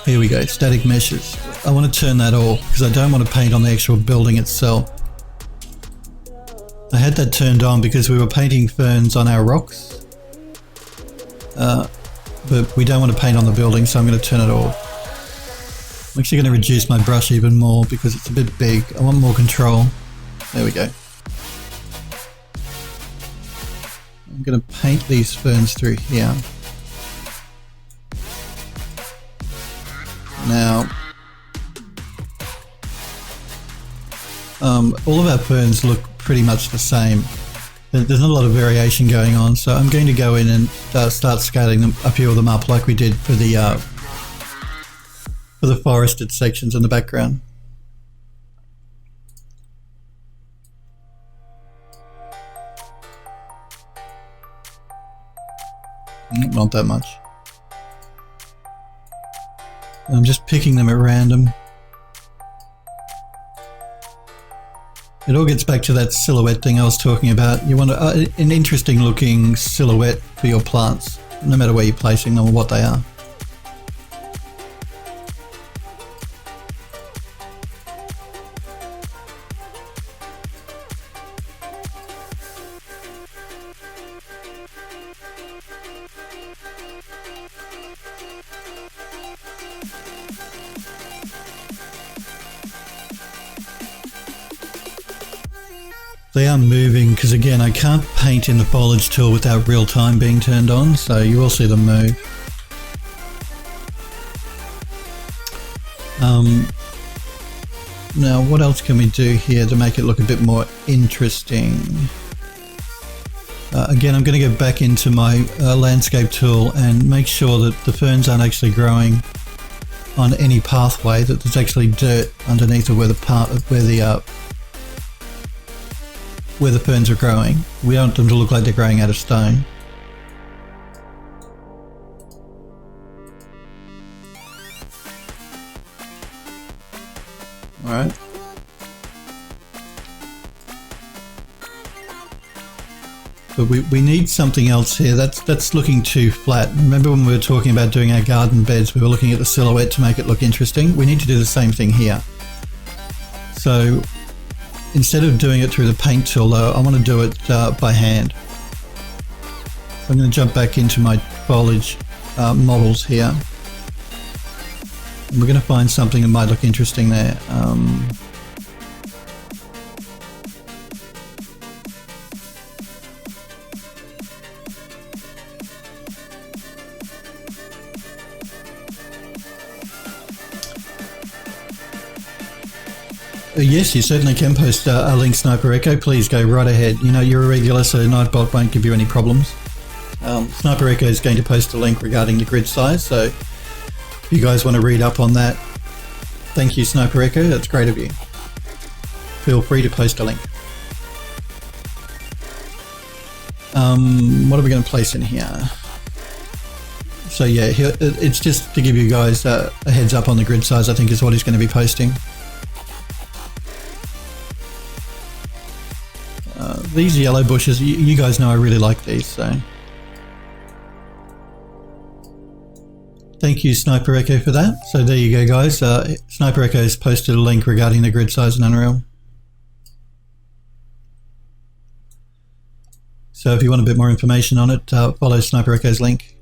Here we go, static meshes. I want to turn that off because I don't want to paint on the actual building itself. I had that turned on because we were painting ferns on our rocks. But we don't want to paint on the building, so I'm going to turn it off. I'm actually going to reduce my brush even more because it's a bit big. I want more control. There we go. I'm going to paint these ferns through here. Now, all of our ferns look pretty much the same. There's not a lot of variation going on, so I'm going to go in and start scaling them, a few of them up like we did for the forested sections in the background. Not that much. I'm just picking them at random. It all gets back to that silhouette thing I was talking about. You want an interesting looking silhouette for your plants, no matter where you're placing them or what they are. They are moving because, again, I can't paint in the foliage tool without real time being turned on, so you will see them move. Now, what else can we do here to make it look a bit more interesting? Again, I'm going to go back into my landscape tool and make sure that the ferns aren't actually growing on any pathway, that there's actually dirt underneath of where the ferns are growing. We don't want them to look like they're growing out of stone. Alright. But we need something else here. That's looking too flat. Remember when we were talking about doing our garden beds, we were looking at the silhouette to make it look interesting? We need to do the same thing here. So instead of doing it through the paint tool though, I want to do it by hand. So I'm going to jump back into my foliage models here. And we're going to find something that might look interesting there. Yes, you certainly can post a link, Sniper Echo. Please go right ahead. You know, you're a regular, so Nightbot won't give you any problems. Sniper Echo is going to post a link regarding the grid size, so if you guys want to read up on that, thank you, Sniper Echo. That's great of you. Feel free to post a link. What are we going to place in here? So yeah, it's just to give you guys a heads up on the grid size, I think is what he's going to be posting. These yellow bushes, you guys know I really like these, so thank you, Sniper Echo, for that. So there you go, guys. Sniper Echo has posted a link regarding the grid size in Unreal. So if you want a bit more information on it, follow Sniper Echo's link.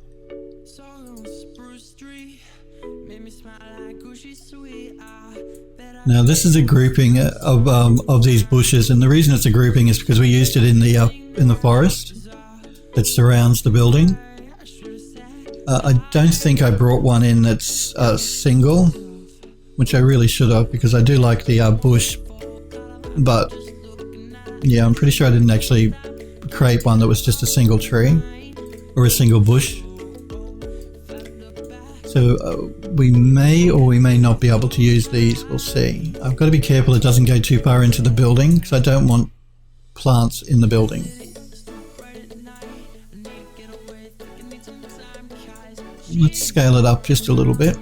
Now this is a grouping of these bushes, and the reason it's a grouping is because we used it in the forest that surrounds the building. I don't think I brought one in that's single, which I really should have, because I do like the bush, but yeah, I'm pretty sure I didn't actually create one that was just a single tree or a single bush. So we may or we may not be able to use these, we'll see. I've got to be careful it doesn't go too far into the building because I don't want plants in the building. Let's scale it up just a little bit.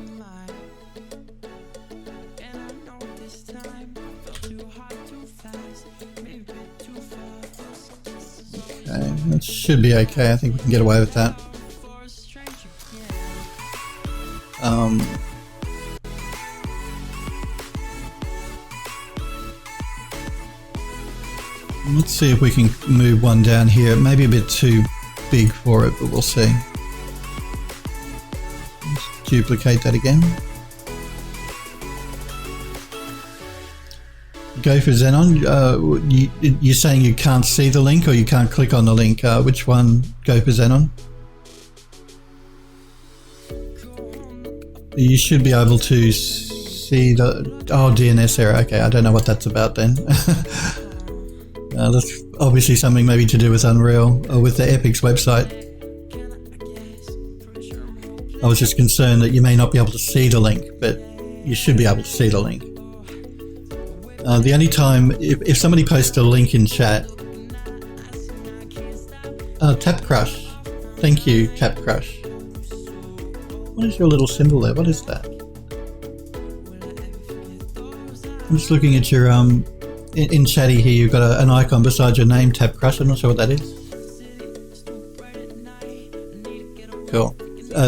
Okay, that should be okay. I think we can get away with that. Let's see if we can move one down here. It may be a bit too big for it, but we'll see. Let's duplicate that again. Go for Xenon. You're saying you can't see the link or you can't click on the link. Which one? Go for Xenon. You should be able to see the... Oh, DNS error. Okay, I don't know what that's about then. That's obviously something maybe to do with Unreal or with the Epic's website. I was just concerned that you may not be able to see the link, but you should be able to see the link. The only time, if somebody posts a link in chat... Tap Crush. Thank you, Tap Crush. What is your little symbol there? What is that? I'm just looking at your... In chatty here, you've got an icon beside your name, Tap Crush. I'm not sure what that is. Cool.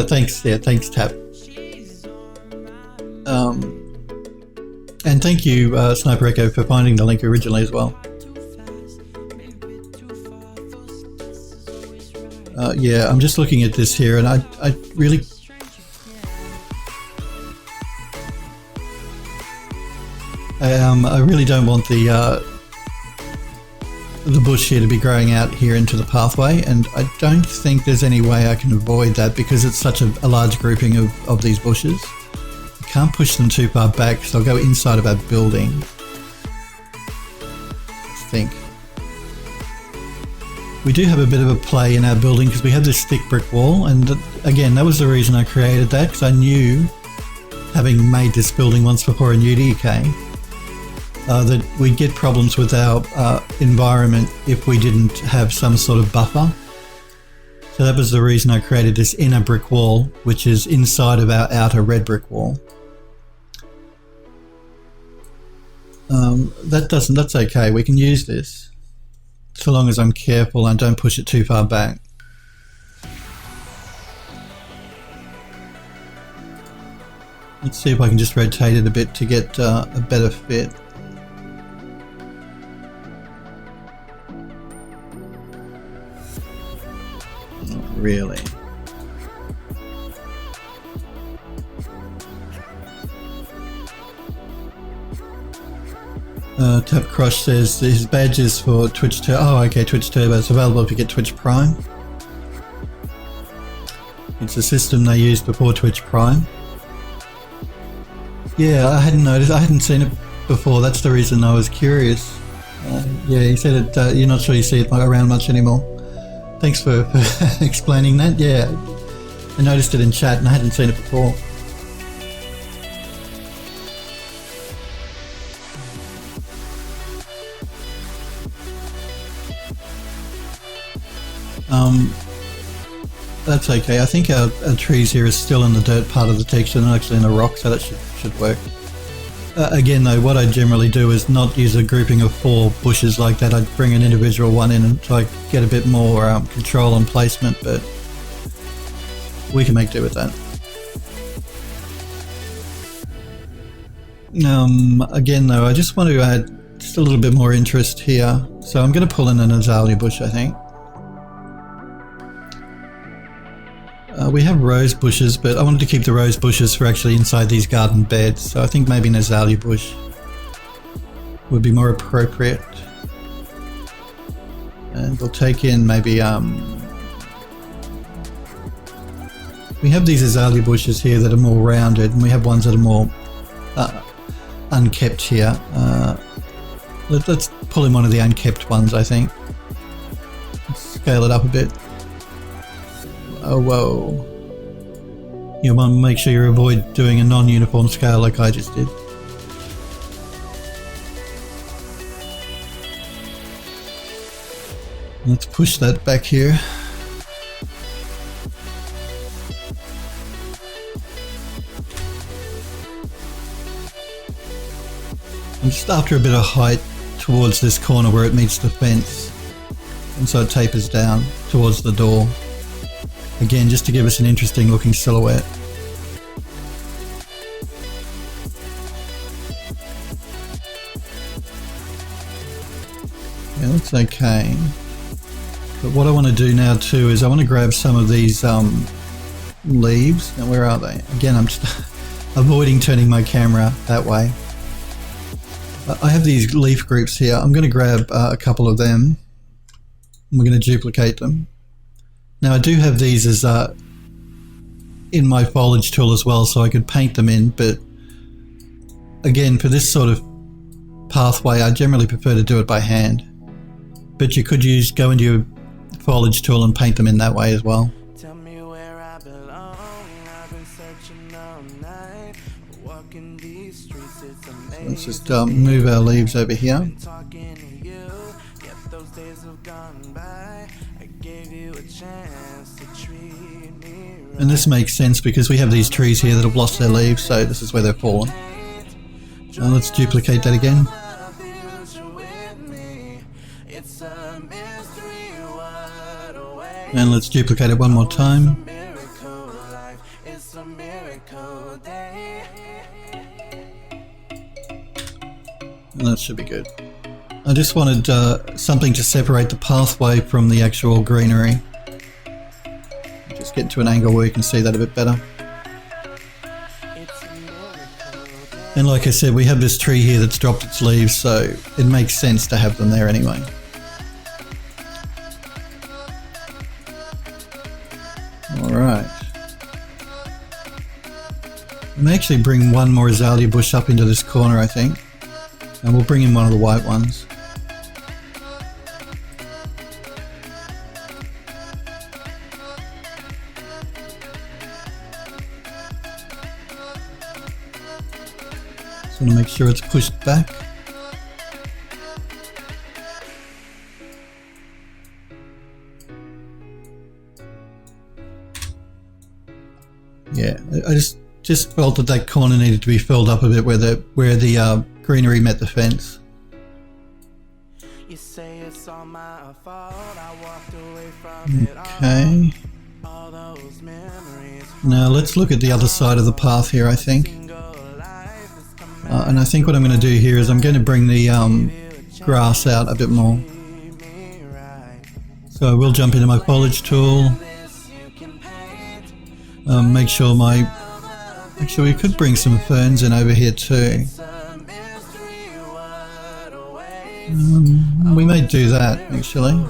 Thanks. Yeah, thanks, Tap. And thank you, Sniper Echo, for finding the link originally as well. Yeah, I'm just looking at this here, and I really... I really don't want the bush here to be growing out here into the pathway, and I don't think there's any way I can avoid that because it's such a large grouping of these bushes. I can't push them too far back, so I'll go inside of our building. I think. We do have a bit of a play in our building because we have this thick brick wall, and again, that was the reason I created that, because I knew, having made this building once before in UDK, that we'd get problems with our environment if we didn't have some sort of buffer. So that was the reason I created this inner brick wall, which is inside of our outer red brick wall. That's okay, we can use this, so long as I'm careful and don't push it too far back. Let's see if I can just rotate it a bit to get a better fit. Not really. Tap Crush says his badge is for Twitch Turbo. Oh, okay, Twitch Turbo. It's available if you get Twitch Prime. It's a system they used before Twitch Prime. Yeah, I hadn't noticed. I hadn't seen it before. That's the reason I was curious. Yeah, he said it. You're not sure you see it around much anymore. Thanks for explaining that. Yeah, I noticed it in chat and I hadn't seen it before. That's okay. I think our trees here are still in the dirt part of the texture, not actually in the rock, so that should work. Again though, what I generally do is not use a grouping of 4 bushes like that. I'd bring an individual one in and try to get a bit more control and placement, but we can make do with that. Again though, I just want to add just a little bit more interest here. So I'm going to pull in an azalea bush, I think. We have rose bushes, but I wanted to keep the rose bushes for actually inside these garden beds, so I think maybe an azalea bush would be more appropriate. And we'll take in maybe we have these azalea bushes here that are more rounded, and we have ones that are more unkept here. Let's pull in one of the unkept ones, I think. Let's scale it up a bit. Oh, whoa. You want to make sure you avoid doing a non-uniform scale like I just did. Let's push that back here. I'm just after a bit of height towards this corner where it meets the fence, and so it tapers down towards the door. Again, just to give us an interesting looking silhouette. Yeah, that's okay. But what I want to do now too is I want to grab some of these leaves. Now where are they? Again, I'm just avoiding turning my camera that way. I have these leaf groups here. I'm going to grab a couple of them. And we're going to duplicate them. Now I do have these as in my foliage tool as well, so I could paint them in, but again, for this sort of pathway, I generally prefer to do it by hand. But you could go into your foliage tool and paint them in that way as well. So let's just move our leaves over here. And this makes sense because we have these trees here that have lost their leaves, so this is where they're fallen. Now let's duplicate that again. And let's duplicate it one more time. And that should be good. I just wanted something to separate the pathway from the actual greenery. Just get to an angle where you can see that a bit better. And like I said, we have this tree here that's dropped its leaves, so it makes sense to have them there anyway. Alright. I may actually bring one more azalea bush up into this corner, I think. And we'll bring in one of the white ones. Just want to make sure it's pushed back. Yeah, I just felt that corner needed to be filled up a bit where the greenery met the fence. Okay. Now let's look at the other side of the path here, I think. And I think what I'm going to do here is I'm going to bring the grass out a bit more. So I will jump into my foliage tool. Make sure actually we could bring some ferns in over here too. We may do that actually.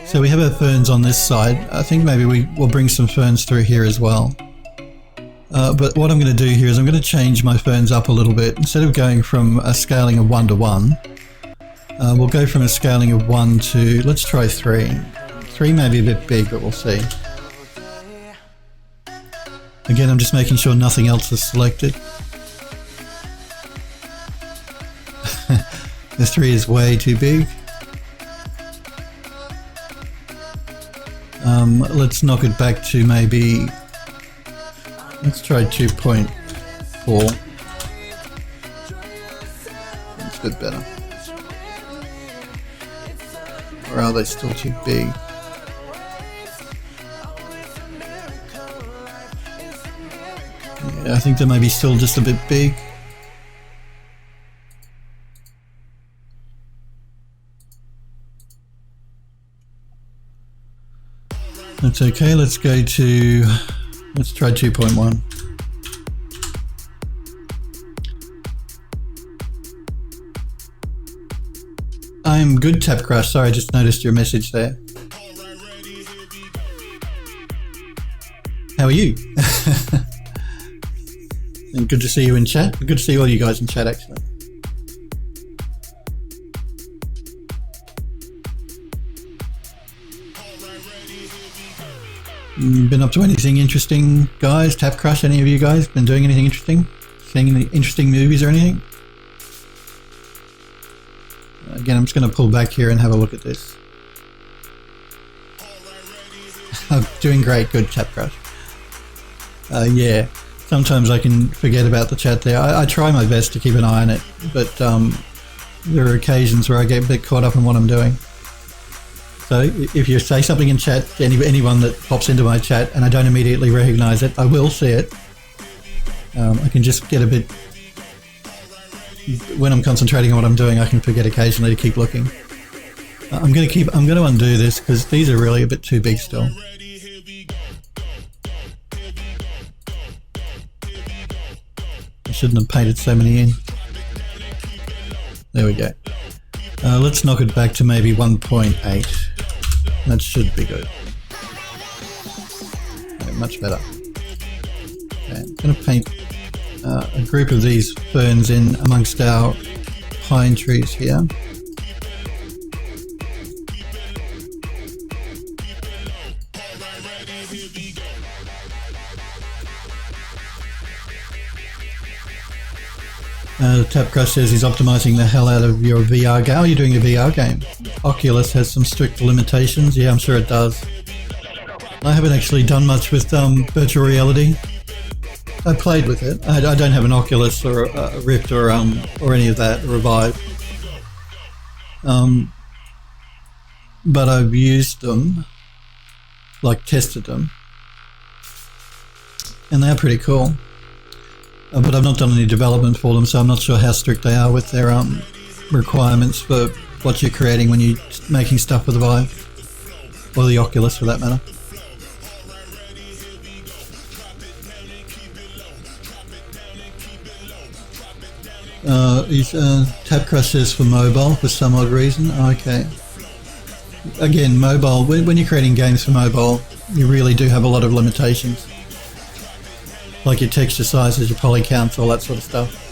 So we have our ferns on this side. I think maybe we'll bring some ferns through here as well. But what I'm going to do here is I'm going to change my ferns up a little bit. Instead of going from a scaling of 1 to 1, we'll go from a scaling of 1 to, let's try 3. 3 may be a bit big, but we'll see. Again, I'm just making sure nothing else is selected. The 3 is way too big. Let's knock it back to maybe, let's try 2.4. That's a bit better. Or are they still too big? Yeah, I think they may be still just a bit big. That's okay, let's try 2.1. I'm good, Tap Crush. Sorry, I just noticed your message there. How are you? And good to see you in chat. Good to see all you guys in chat, actually. Been up to anything interesting, guys? Tap Crush, any of you guys been doing anything interesting? Seeing any interesting movies or anything? Again, I'm just going to pull back here and have a look at this. I'm doing great, good, Tap Crush. Yeah, sometimes I can forget about the chat there. I try my best to keep an eye on it, but there are occasions where I get a bit caught up in what I'm doing. So if you say something in chat, anyone that pops into my chat and I don't immediately recognize it, I will see it. I can just get a bit, when I'm concentrating on what I'm doing, I can forget occasionally to keep looking. I'm going to undo this because these are really a bit too big still. I shouldn't have painted so many in. There we go. Let's knock it back to maybe 1.8. That should be good. Okay, much better. Okay, I'm going to paint a group of these ferns in amongst our pine trees here. Tapcrush says he's optimizing the hell out of your VR game. Oh, you're doing a VR game. Oculus has some strict limitations. Yeah, I'm sure it does. I haven't actually done much with virtual reality. I played with it. I don't have an Oculus or a Rift or any of that, or a Vive. But I've used them, like tested them, and they're pretty cool. But I've not done any development for them, so I'm not sure how strict they are with their requirements for what you're creating when you're making stuff with the Vive, or the Oculus for that matter. Tapcrush says for mobile for some odd reason. Okay. Again, mobile, when you're creating games for mobile, you really do have a lot of limitations. Like your texture sizes, your poly counts, all that sort of stuff.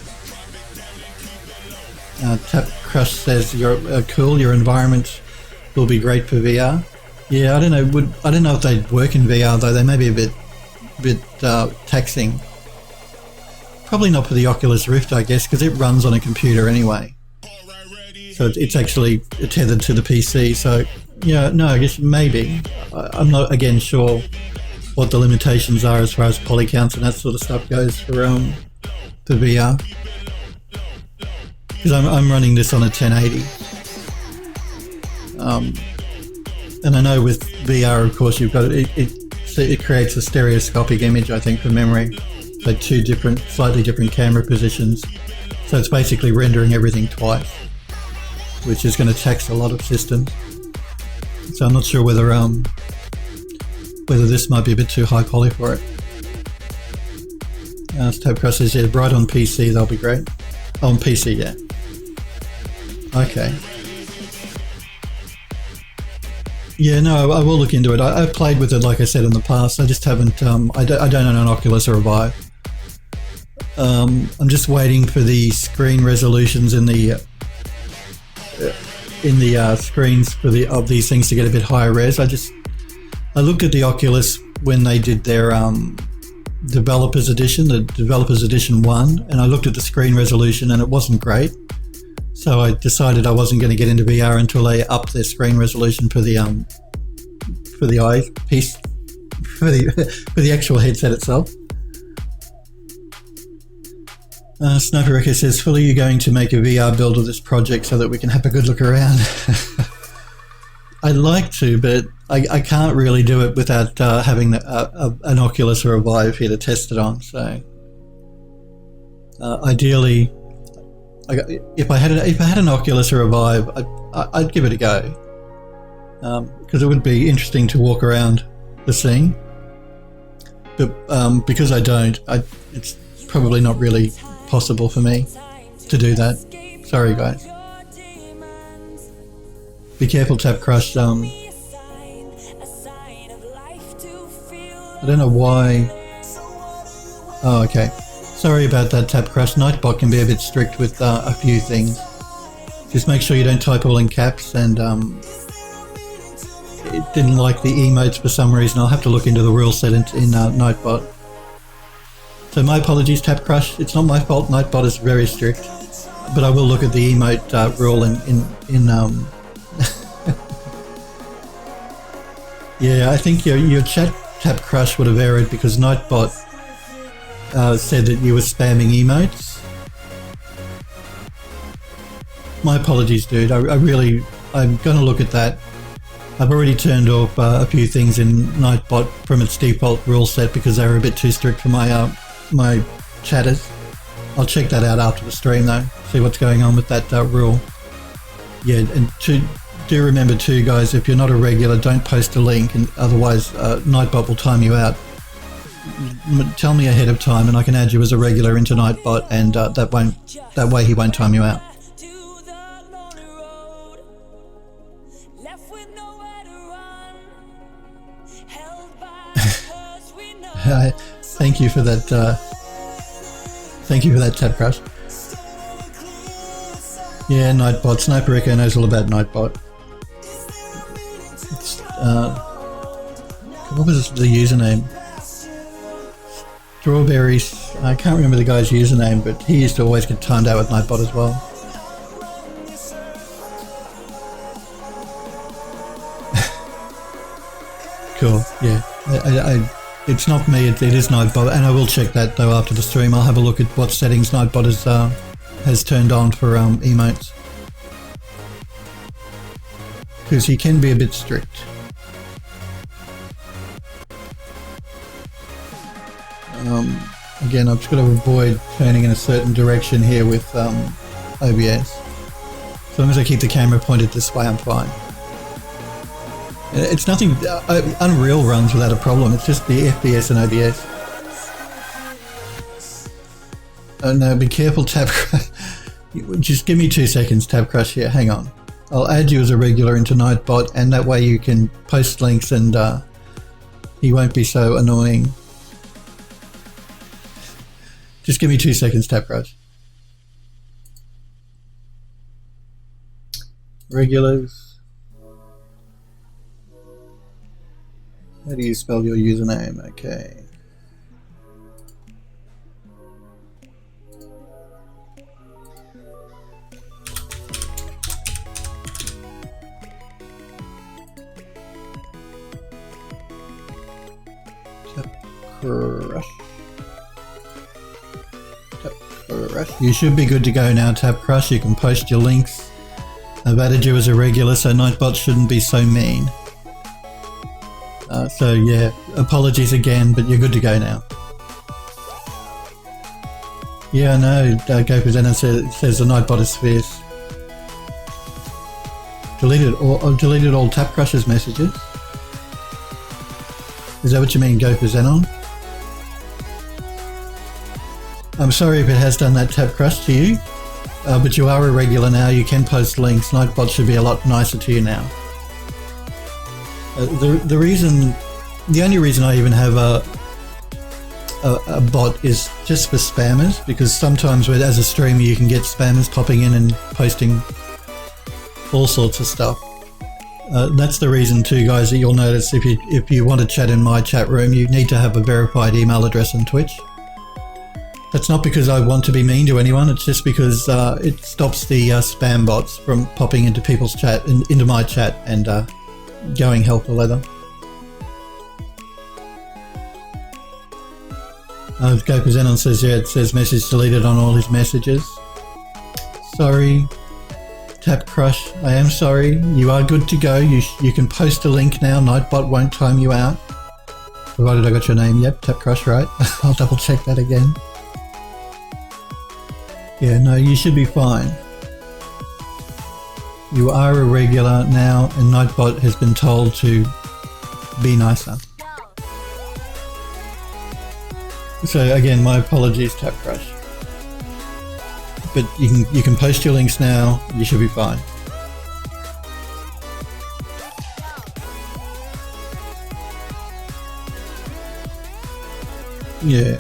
Tapcrush says you're cool. Your environment will be great for VR. Yeah, I don't know. I don't know if they'd work in VR though. They may be a bit taxing. Probably not for the Oculus Rift, I guess, because it runs on a computer anyway. So it's actually tethered to the PC. So yeah, no, I guess maybe. I'm not again sure what the limitations are as far as poly counts and that sort of stuff goes for VR. Because I'm running this on a 1080. And I know with VR, of course, you've got it creates a stereoscopic image, I think, from memory. So two slightly different camera positions. So it's basically rendering everything twice, which is going to tax a lot of systems. So I'm not sure whether this might be a bit too high poly for it. Tapcrush says, yeah, bright on PC, they'll be great. Oh, on PC, yeah. Okay. Yeah, no, I will look into it. I've played with it, like I said, in the past. I just haven't, I don't own an Oculus or a Vive. I'm just waiting for the screen resolutions in the screens of these things to get a bit higher res. I looked at the Oculus when they did their Developers Edition, the Developers Edition 1, and I looked at the screen resolution and it wasn't great. So I decided I wasn't going to get into VR until they upped their screen resolution for the eyepiece, for the actual headset itself. Sniper Wrecker says, Phil, are you going to make a VR build of this project so that we can have a good look around? I'd like to, but I can't really do it without having an Oculus or a Vive here to test it on. So ideally, if I had an Oculus or a Vive, I'd give it a go, because it would be interesting to walk around the scene. But because I don't, it's probably not really possible for me to do that. Sorry, guys. Be careful, Tapcrush. I don't know why. Oh, okay. Sorry about that, Tapcrush. Nightbot can be a bit strict with a few things. Just make sure you don't type all in caps, and it didn't like the emotes for some reason. I'll have to look into the rule set in Nightbot. So my apologies, Tapcrush. It's not my fault. Nightbot is very strict, but I will look at the emote rule in Yeah, I think your chat, Tapcrush, would have errored because Nightbot said that you were spamming emotes. My apologies, dude. I'm going to look at that. I've already turned off a few things in Nightbot from its default rule set because they were a bit too strict for my chatters. I'll check that out after the stream though, see what's going on with that rule. Yeah, and do remember too, guys, if you're not a regular, don't post a link, and otherwise Nightbot will time you out. Tell me ahead of time and I can add you as a regular into Nightbot, and that way he won't time you out. Thank you for that. Thank you for that, Tab Crush. Yeah, Nightbot. Sniper Echo knows all about Nightbot. It's, what was the username? Strawberries. I can't remember the guy's username, but he used to always get timed out with Nightbot as well. Cool. Yeah. It's not me. It is Nightbot, and I will check that though after the stream. I'll have a look at what settings Nightbot has turned on for emotes, because he can be a bit strict. Again, I've just got to avoid turning in a certain direction here with OBS. As long as I keep the camera pointed this way, I'm fine. It's nothing. Unreal runs without a problem. It's just the FPS and ODS. No, be careful, Tab Crush. Just give me 2 seconds, Tab Crush here. Hang on. I'll add you as a regular into Nightbot, and that way you can post links and he won't be so annoying. Just give me 2 seconds, Tab Crush. Regulars. How do you spell your username? Okay. Crush. You should be good to go now, Tab Crush. You can post your links. I've added you as a regular, so Nightbot shouldn't be so mean. So yeah, apologies again, but you're good to go now. Yeah, I know. GoPresenter says the Nightbot is fierce. Deleted all Tab Crush's messages. Is that what you mean, GoPresenter? I'm sorry if it has done that, Tab Crush, to you, but you are a regular now. You can post links. Nightbot should be a lot nicer to you now. The only reason I even have a bot is just for spammers, because sometimes as a streamer you can get spammers popping in and posting all sorts of stuff. That's the reason too, guys, that you'll notice if you want to chat in my chat room, you need to have a verified email address on Twitch. That's not because I want to be mean to anyone, it's just because it stops the spam bots from popping into people's chat, into my chat, and going hell for leather. GoPresenter says, yeah, it says message deleted on all his messages. Sorry, Tab Crush, I am sorry. You are good to go. You can post a link now. Nightbot won't time you out. Provided I got your name. Yep, Tab Crush, right? I'll double check that again. Yeah, no, you should be fine. You are a regular now, and Nightbot has been told to be nicer. So again, my apologies, Tab Crush. But you can post your links now. You should be fine. Yeah.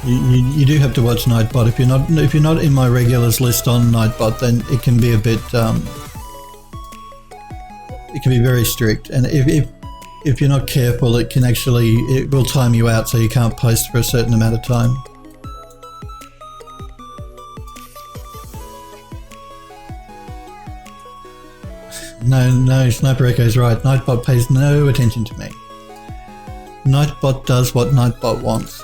You do have to watch Nightbot. If you're not in my regulars list on Nightbot, then it can be a bit it can be very strict, and if you're not careful, it will time you out, so you can't post for a certain amount of time. No, Sniper Echo's right. Nightbot pays no attention to me. Nightbot does what Nightbot wants.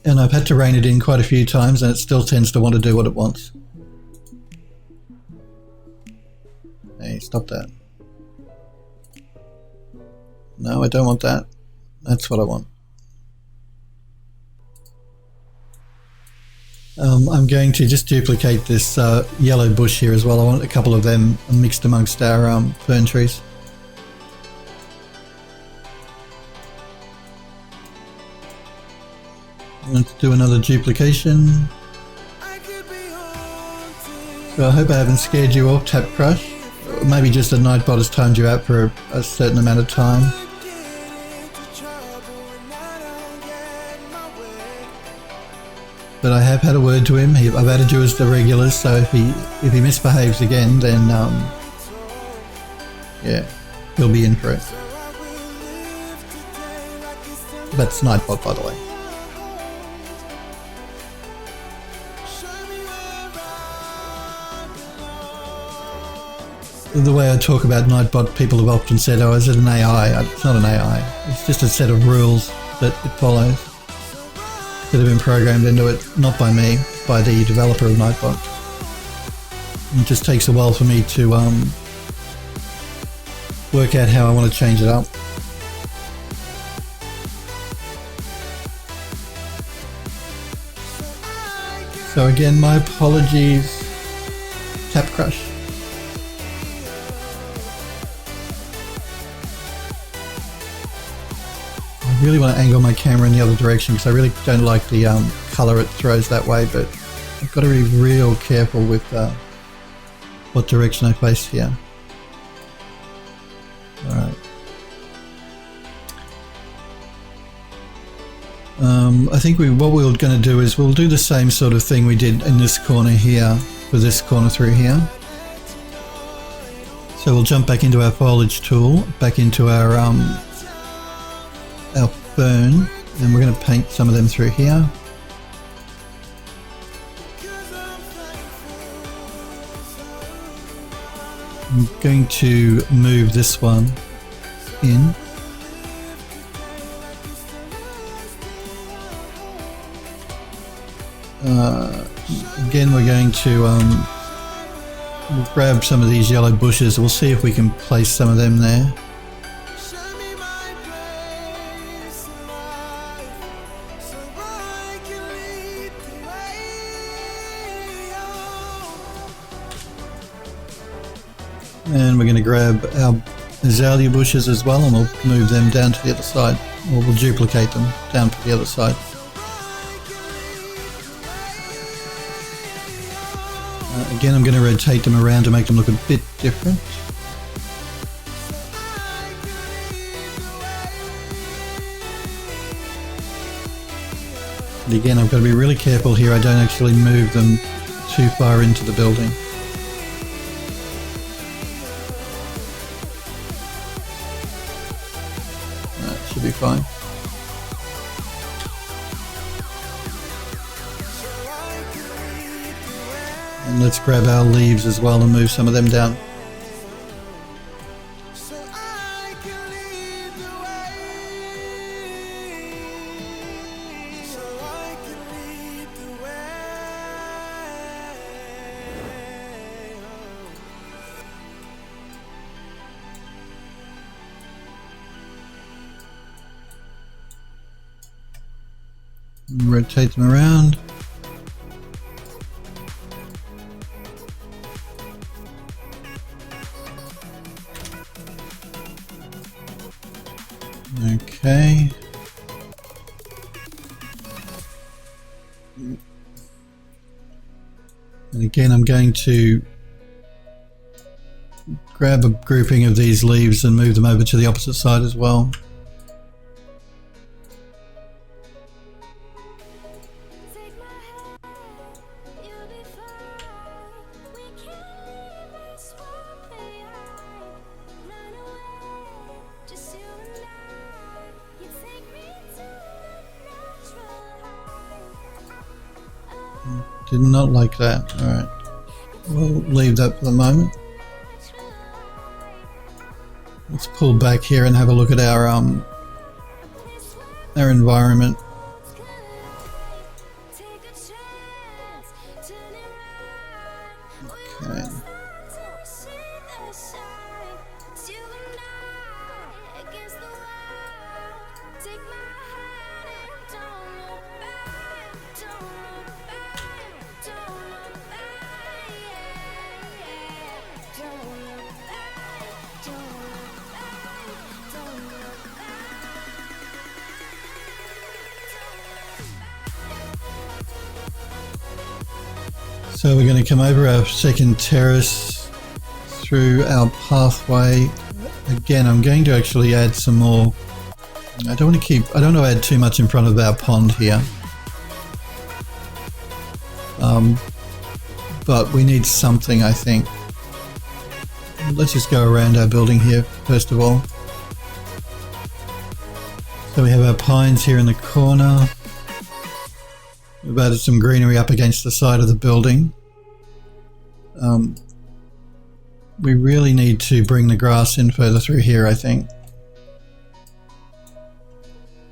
And I've had to rein it in quite a few times, and it still tends to want to do what it wants. Hey, stop that. No, I don't want that. That's what I want. I'm going to just duplicate this yellow bush here as well. I want a couple of them mixed amongst our fern trees. Let's do another duplication. So I hope I haven't scared you off, Tap Crush. Maybe just a Nightbot has timed you out for a certain amount of time. But I have had a word to him. I've added you as the regulars, so if he misbehaves again, then yeah, he'll be in for it. That's Nightbot, by the way. The way I talk about Nightbot, people have often said, oh, is it an AI? It's not an AI. It's just a set of rules that it follows that have been programmed into it, not by me, by the developer of Nightbot. It just takes a while for me to work out how I want to change it up. So again, my apologies, Tap Crush. I really want to angle my camera in the other direction because I really don't like the colour it throws that way, but I've got to be real careful with what direction I face here. Alright. I think what we're going to do is we'll do the same sort of thing we did in this corner here for this corner through here. So we'll jump back into our foliage tool, back into our fern, and we're going to paint some of them through here. I'm going to move this one in. Again, we're going to we'll grab some of these yellow bushes. We'll see if we can place some of them there. And we're going to grab our azalea bushes as well, and we'll move them down to the other side, or we'll duplicate them down to the other side. Again, I'm going to rotate them around to make them look a bit different. And again, I've got to be really careful here I don't actually move them too far into the building. That should be fine. And let's grab our leaves as well and move some of them down. Rotate them around. Okay. And again, I'm going to grab a grouping of these leaves and move them over to the opposite side as well. Did not like that. Alright. We'll leave that for the moment. Let's pull back here and have a look at our environment. Okay. So we're going to come over our second terrace through our pathway. Again, I'm going to actually add some more. I don't want to add too much in front of our pond here. But we need something, I think. Let's just go around our building here first of all. So we have our pines here in the corner. We've added some greenery up against the side of the building. We really need to bring the grass in further through here, I think.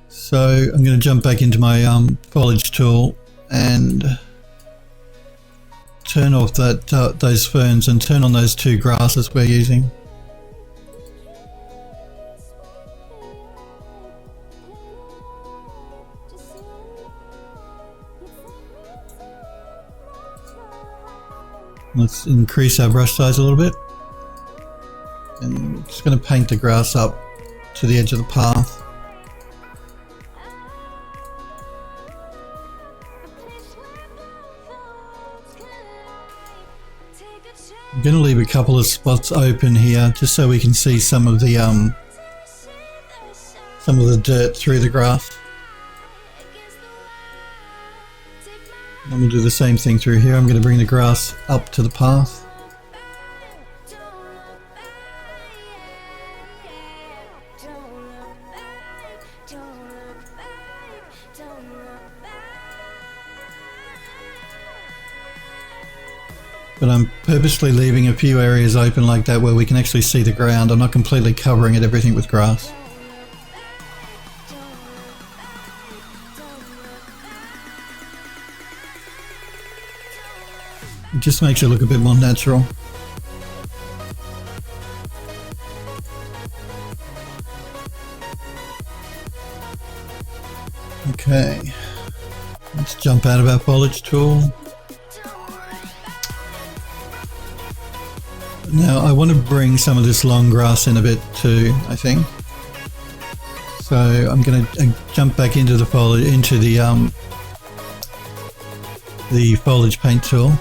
So I'm going to jump back into my foliage tool and turn off those ferns and turn on those two grasses we're using. Let's increase our brush size a little bit. And I'm just going to paint the grass up to the edge of the path. I'm going to leave a couple of spots open here just so we can see some of the dirt through the grass. And we'll do the same thing through here. I'm going to bring the grass up to the path. But I'm purposely leaving a few areas open like that where we can actually see the ground. I'm not completely covering everything with grass. It just makes it look a bit more natural. Okay, let's jump out of our foliage tool. Now I want to bring some of this long grass in a bit too, I think. So I'm going to jump back into the foliage, into the foliage paint tool,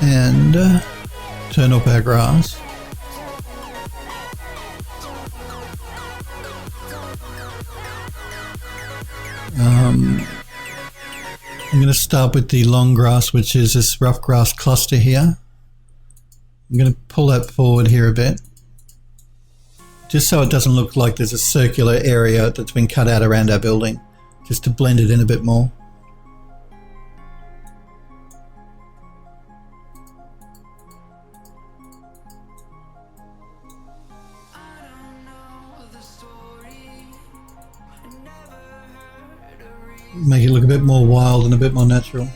and turn off our grass. I'm going to start with the long grass, which is this rough grass cluster here. I'm going to pull that forward here a bit, just so it doesn't look like there's a circular area that's been cut out around our building, just to blend it in a bit more. Make it look a bit more wild and a bit more natural.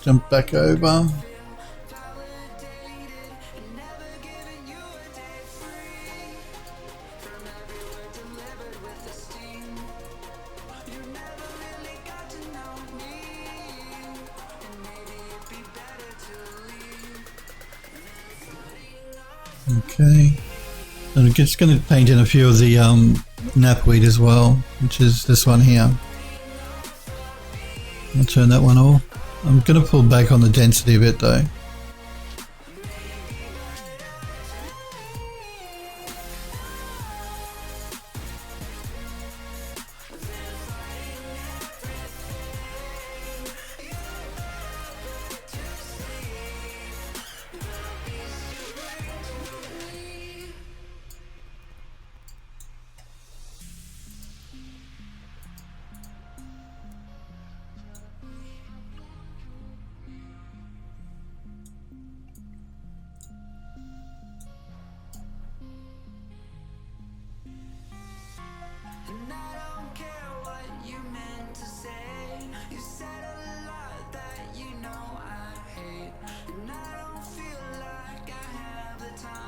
Jump back over. Okay, and I'm just going to paint in a few of the knapweed as well, which is this one here. I'll turn that one off. I'm going to pull back on the density a bit though.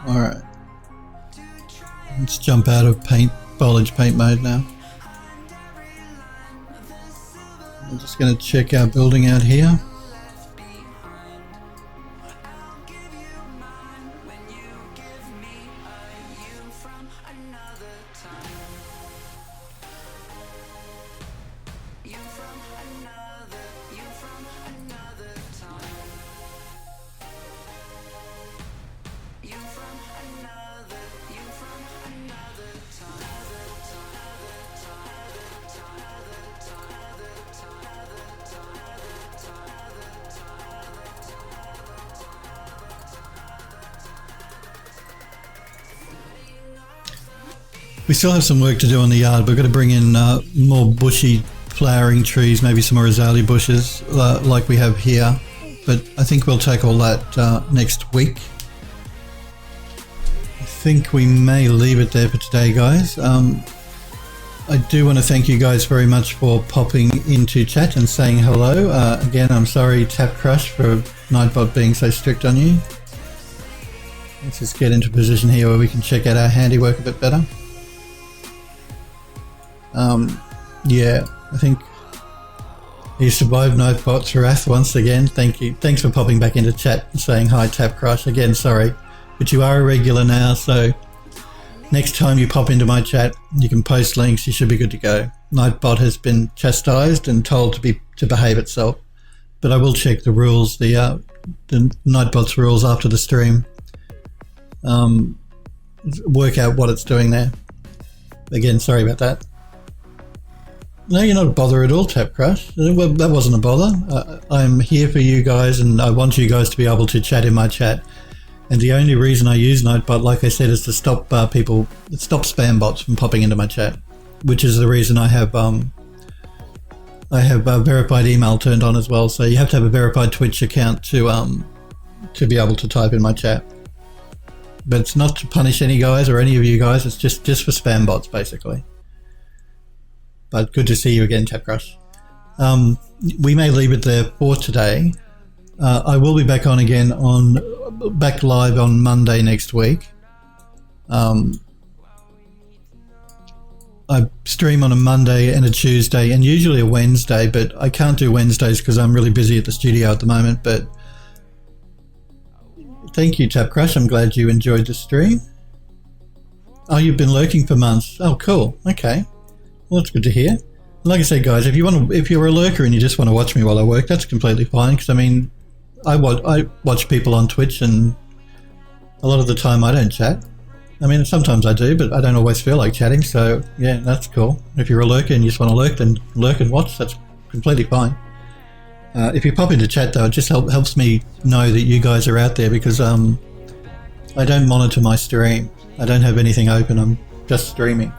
Alright, let's jump out of foliage paint mode now. I'm just going to check our building out here. We still have some work to do on the yard. We've got to bring in more bushy flowering trees, maybe some more azalea bushes like we have here. But I think we'll tackle that next week. I think we may leave it there for today, guys. I do want to thank you guys very much for popping into chat and saying hello. Again, I'm sorry, Tap Crush, for Nightbot being so strict on you. Let's just get into a position here where we can check out our handiwork a bit better. Yeah, I think you survived Nightbot's wrath once again. Thank you. Thanks for popping back into chat and saying hi, Tap Crush. Again, sorry, but you are a regular now, so next time you pop into my chat, you can post links. You should be good to go. Nightbot has been chastised and told to behave itself, but I will check the rules, the Nightbot's rules after the stream. Work out what it's doing there. Again, sorry about that. No, you're not a bother at all, Tap Crush. Well, that wasn't a bother. I'm here for you guys, and I want you guys to be able to chat in my chat. And the only reason I use Nightbot, like I said, is to stop spam bots from popping into my chat, which is the reason I have verified email turned on as well. So you have to have a verified Twitch account to be able to type in my chat. But it's not to punish any guys or any of you guys. It's just for spam bots, basically. But good to see you again, Tap Crush. We may leave it there for today. I will be back on again back live on Monday next week. I stream on a Monday and a Tuesday and usually a Wednesday, but I can't do Wednesdays because I'm really busy at the studio at the moment. But thank you, Tap Crush. I'm glad you enjoyed the stream. Oh, you've been lurking for months. Oh, cool. Okay. Well, that's good to hear. Like I said, guys, if you're a lurker and you just want to watch me while I work, that's completely fine. Because I mean, I watch people on Twitch, and a lot of the time I don't chat. I mean, sometimes I do, but I don't always feel like chatting. So yeah, that's cool. If you're a lurker and you just want to lurk, then lurk and watch. That's completely fine. If you pop into chat, though, it just helps me know that you guys are out there, because I don't monitor my stream. I don't have anything open. I'm just streaming.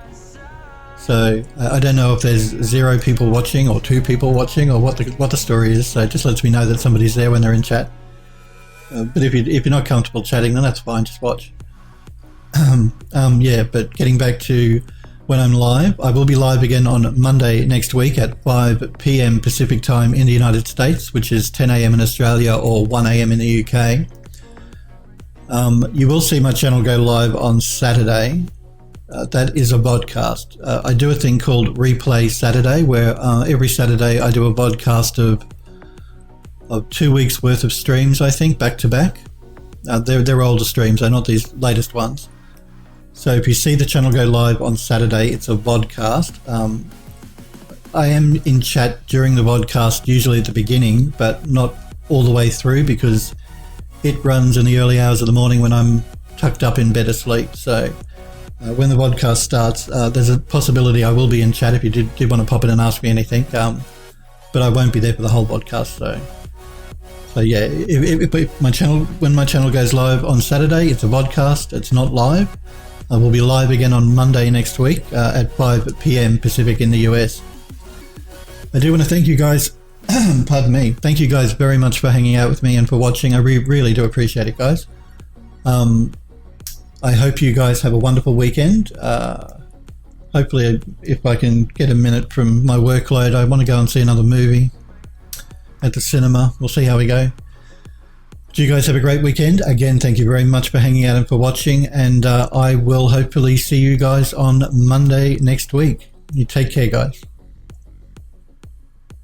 So I don't know if there's 0 people watching or 2 people watching or what the story is. So it just lets me know that somebody's there when they're in chat. But if you're not comfortable chatting, then that's fine. Just watch. Yeah, but getting back to when I'm live, I will be live again on Monday next week at 5 p.m. Pacific time in the United States, which is 10 a.m. in Australia or 1 a.m. in the UK. You will see my channel go live on Saturday. That is a vodcast. I do a thing called Replay Saturday, where every Saturday I do a vodcast of 2 weeks worth of streams, I think, back to back. They're older streams, they're not these latest ones. So if you see the channel go live on Saturday, it's a vodcast. I am in chat during the vodcast, usually at the beginning, but not all the way through, because it runs in the early hours of the morning when I'm tucked up in bed asleep. So when the vodcast starts, there's a possibility I will be in chat if you did want to pop in and ask me anything, but I won't be there for the whole podcast. So yeah, if my channel, when my channel goes live on Saturday, it's a vodcast. It's not live. I will be live again on Monday next week at 5 p.m. Pacific in the US. I do want to thank you guys. Pardon me. Thank you guys very much for hanging out with me and for watching. I really do appreciate it, guys. I hope you guys have a wonderful weekend. Hopefully, if I can get a minute from my workload, I want to go and see another movie at the cinema. We'll see how we go. Do you guys have a great weekend? Again, thank you very much for hanging out and for watching, and I will hopefully see you guys on Monday next week. You take care, guys.